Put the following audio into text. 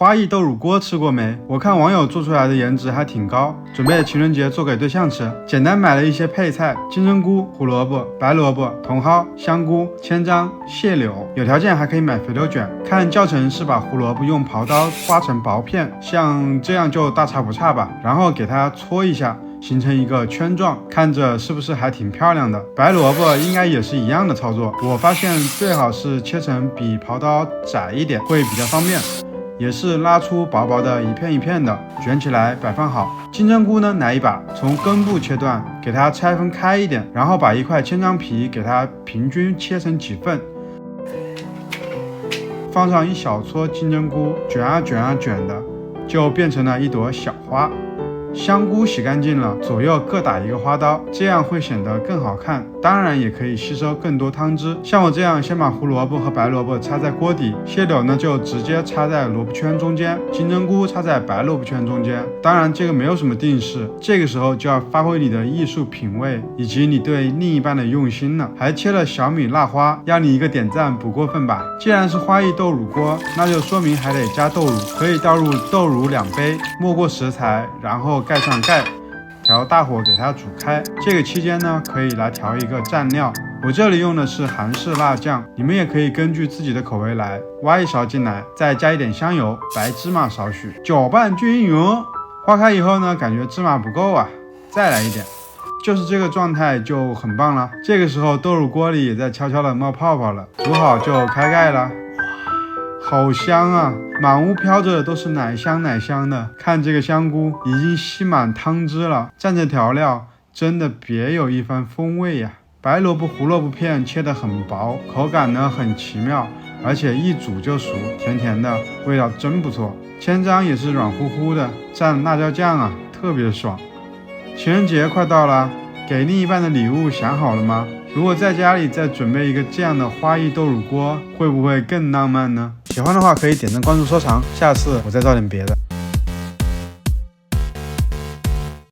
花艺豆乳锅吃过没？我看网友做出来的颜值还挺高，准备情人节做给对象吃。简单买了一些配菜：金针菇、胡萝卜、白萝卜、茼蒿、香菇、千张、蟹柳，有条件还可以买肥牛卷。看教程是把胡萝卜用刨刀刮成薄片，像这样就大差不差吧，然后给它搓一下，形成一个圈状，看着是不是还挺漂亮的？白萝卜应该也是一样的操作，我发现最好是切成比刨刀窄一点，会比较方便。也是拉出薄薄的一片一片的，卷起来摆放好。金针菇呢，来一把，从根部切断，给它拆分开一点，然后把一块千张皮给它平均切成几份，放上一小撮金针菇，卷啊卷啊卷的，就变成了一朵小花。香菇洗干净了，左右各打一个花刀，这样会显得更好看，当然也可以吸收更多汤汁。像我这样，先把胡萝卜和白萝卜插在锅底，蟹柳呢就直接插在萝卜圈中间，金针菇插在白萝卜圈中间。当然这个没有什么定式，这个时候就要发挥你的艺术品味以及你对另一半的用心了。还切了小米辣花，要你一个点赞不过分吧？既然是花艺豆乳锅，那就说明还得加豆乳，可以倒入豆乳2杯，没过食材，然后盖上盖，调大火给它煮开。这个期间呢，可以来调一个蘸料，我这里用的是韩式辣酱，你们也可以根据自己的口味来，挖一勺进来，再加一点香油，白芝麻少许，搅拌均匀。化开以后呢，感觉芝麻不够啊，再来一点，就是这个状态就很棒了。这个时候豆乳锅里也在悄悄的冒泡泡了，煮好就开盖了。好香啊，满屋飘着的都是奶香奶香的。看这个香菇已经吸满汤汁了，蘸着调料，真的别有一番风味呀。白萝卜、胡萝卜片切得很薄，口感呢很奇妙，而且一煮就熟，甜甜的，味道真不错。千张也是软乎乎的，蘸辣椒酱啊，特别爽。情人节快到了，给另一半的礼物想好了吗？如果在家里再准备一个这样的花艺豆乳锅，会不会更浪漫呢？喜欢的话可以点赞、关注、收藏，下次我再造点别的。